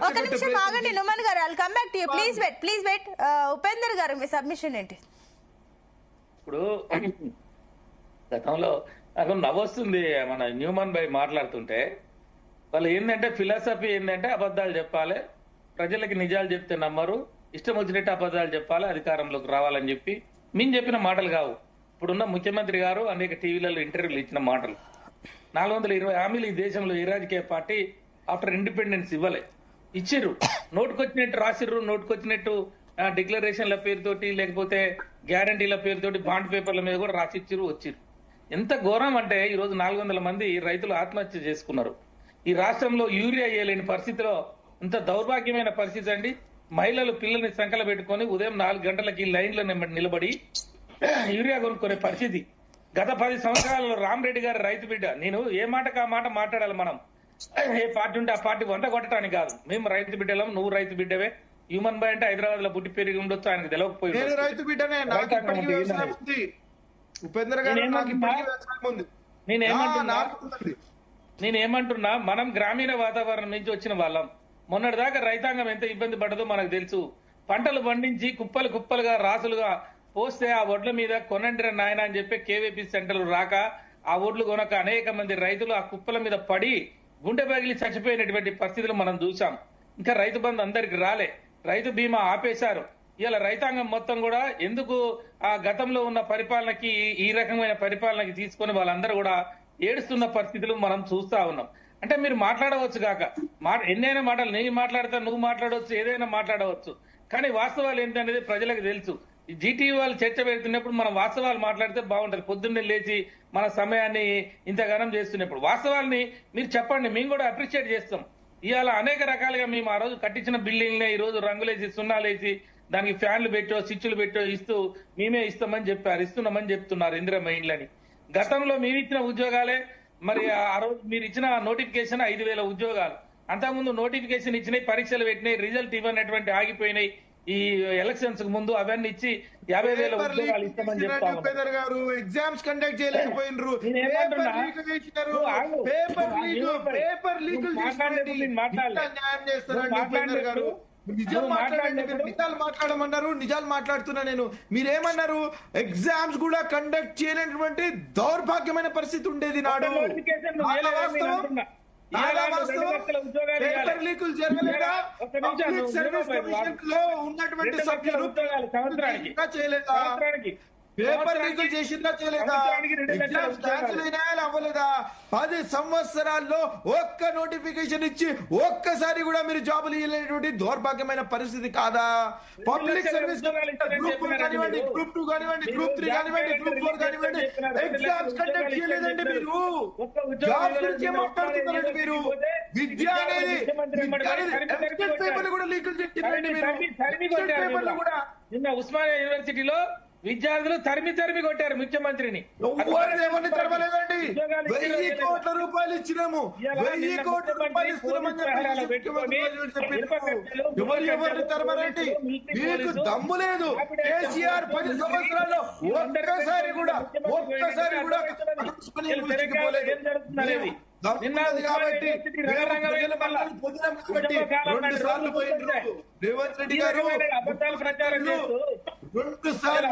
ఒక నిమిషం ఆగండి నుమన్ గారు, I'll come back to you. Please wait. Upender గారు మీ సబ్మిషన్ ఏంటి? ఇప్పుడు గతంలో నాకు నవ్వొస్తుంది మన న్యూమన్ బై మాట్లాడుతుంటే. వాళ్ళు ఏంటంటే ఫిలాసఫీ ఏంటంటే అబద్ధాలు చెప్పాలి, ప్రజలకి నిజాలు చెప్తే నమ్మరు, ఇష్టం వచ్చినట్టు అబద్ధాలు చెప్పాలి, అధికారంలోకి రావాలని చెప్పి మేము చెప్పిన మాటలు కావు. ఇప్పుడున్న ముఖ్యమంత్రి గారు అనేక టీవీలలో ఇంటర్వ్యూలు ఇచ్చిన మాటలు. 420 హామీలు ఈ దేశంలో ఏ రాజకీయ పార్టీ ఆఫ్టర్ ఇండిపెండెన్స్ ఇవ్వలే. ఇచ్చిర్రు, నోటుకొచ్చినట్టు రాసిర్రు, నోటుకొచ్చినట్టు డిక్లరేషన్ల పేరుతోటి లేకపోతే గ్యారంటీల పేరుతోటి బాండ్ పేపర్ల మీద కూడా రాసిచ్చిర్రు, వచ్చిర్రు. ఎంత ఘోరం అంటే ఈ రోజు 400 మంది రైతులు ఆత్మహత్య చేసుకున్నారు. ఈ రాష్ట్రంలో యూరియా వేయలేని పరిస్థితిలో ఇంత దౌర్భాగ్యమైన పరిస్థితి అండి. మహిళలు పిల్లల్ని సంకల పెట్టుకొని ఉదయం 4 గంటలకి లైన్లో నిలబడి యూరియా కొనుక్కునే పరిస్థితి. గత 10 సంవత్సరాలలో రామరెడ్డి గారి రైతు బిడ్డ. నేను ఏ మాటకు ఆ మాట మాట్లాడాలి. మనం ఏ పార్టీ ఉంటే ఆ పార్టీ వంట కొట్టడానికి కాదు. మేము రైతు బిడ్డలం, నువ్వు రైతు బిడ్డవే. హ్యూమన్ బై అంటే హైదరాబాద్ లో పుట్టి పెరిగి ఉండొచ్చు, ఆయనకు తెలియకపోయింది. నేనేమంటున్నా, మనం గ్రామీణ వాతావరణం నుంచి వచ్చిన వాళ్ళం. మొన్నటిదాకా రైతాంగం ఎంత ఇబ్బంది పడదో మనకు తెలుసు. పంటలు పండించి కుప్పలు కుప్పలుగా రాసులుగా పోస్తే ఆ ఒడ్ల మీద కొనండిర నాయన అని చెప్పి కేవీపీ సెంటర్లు రాక ఆ ఒడ్లు కొనక అనేక మంది రైతులు ఆ కుప్పల మీద పడి గుండె పగిలి చచ్చిపోయినటువంటి పరిస్థితులు మనం చూసాం. ఇంకా రైతు బంధు అందరికి రాలే, రైతు బీమా ఆపేశారు. ఇలా రైతాంగం మొత్తం కూడా ఎందుకు ఆ గతంలో ఉన్న పరిపాలనకి ఈ రకమైన పరిపాలనకి తీసుకొని వాళ్ళందరూ కూడా ఏడుస్తున్న పరిస్థితులు మనం చూస్తా ఉన్నాం. అంటే మీరు మాట్లాడవచ్చు కాక ఎన్నైనా మాటలు, నేను మాట్లాడతా, నువ్వు మాట్లాడవచ్చు, ఏదైనా మాట్లాడవచ్చు, కానీ వాస్తవాలు ఏంటనేది ప్రజలకు తెలుసు. జీటీవీ వాళ్ళు చర్చ పెడుతున్నప్పుడు మనం వాస్తవాలు మాట్లాడితే బాగుంటది. పొద్దున్నే లేచి మన సమయాన్ని ఇంతగానం చేస్తున్నప్పుడు వాస్తవాల్ని మీరు చెప్పండి, మేము కూడా అప్రిషియేట్ చేస్తాం. ఇవాళ అనేక రకాలుగా మేము ఆ రోజు కట్టించిన బిల్డింగ్నే ఈ రోజు రంగులేసి సున్నాలేసి దానికి ఫ్యాన్లు పెట్టో స్విచ్లు పెట్టో ఇస్తూ మేమే ఇస్తామని చెప్పారు, ఇస్తున్నామని చెప్తున్నారు ఇందిరమ్మ ఇండ్లని. గతంలో మేము ఇచ్చిన ఉద్యోగాలే మరి ఆ రోజు మీరు ఇచ్చిన నోటిఫికేషన్ 5,000 ఉద్యోగాలు. అంతకుముందు నోటిఫికేషన్ ఇచ్చినాయి, పరీక్షలు పెట్టినాయి, రిజల్ట్ ఇవ్వనటువంటి ఆగిపోయినాయి. ఈ ఎలక్షన్స్ కు ముందు అవన్నీ ఇచ్చి 50,000 ఉద్యోగాలు ఇస్తామని చెప్తా గారు. ఎగ్జామ్స్ కండక్ట్ చేయలేకపోయినారు. నిజాలు మాట్లాడమన్నారు, నిజాలు మాట్లాడుతున్నా నేను. మీరేమన్నారు? ఎగ్జామ్స్ కూడా కండక్ట్ చేయలేనటువంటి దౌర్భాగ్యమైన పరిస్థితి ఉండేది నాడు. పేపర్ లీకులు జరగలేదా? పబ్లిక్ సర్వీస్ కమిషన్ లో ఉన్నటువంటి సభ్యులు చేయలేదా? పేపర్ లీకులు చేసిందా చేయలేదా? ఎగ్జామ్స్ క్యాన్సిల్ అయినా అవ్వలేదా? 10 సంవత్సరాల్లో ఒక్క నోటిఫికేషన్ ఇచ్చి ఒక్కసారి కూడా మీరు జాబులు ఇవ్వలేనటువంటి దౌర్భాగ్యమైన పరిస్థితి కాదా? పబ్లిక్ సర్వీస్ గ్రూప్ 1 కానివ్వండి, గ్రూప్ 2 కానివ్వండి, గ్రూప్ 3 కానివ్వండి, గ్రూప్ 4 కానివ్వండి, ఎగ్జామ్స్ కండక్ట్ చేయలేదండి. మీరు జాబ్స్ గురించి మాట్లాడుతున్నారండి. మీరు విద్య అనేది పేపర్లు కూడా లీకులు చేసిందండి. మీరు పేపర్లు కూడా నిన్న ఉస్మానియా యూనివర్సిటీలో విద్యార్థులు తరిమి కొట్టారు ముఖ్యమంత్రిని. ఎవరిని తరమలేదండి. 1000 కోట్ల రూపాయలు ఇచ్చినాము, 1000 కోట్ల రూపాయలు ఇస్తున్నామని ఎవరిని తరమరండి. మీకు దమ్ము లేదు. కేసీఆర్ 10 సంవత్సరాల్లో ఒక్కసారి కూడా కాబట్టి 2 సార్లు పోయిండ్రు రేవంత్ రెడ్డి గారు, 2 సార్లు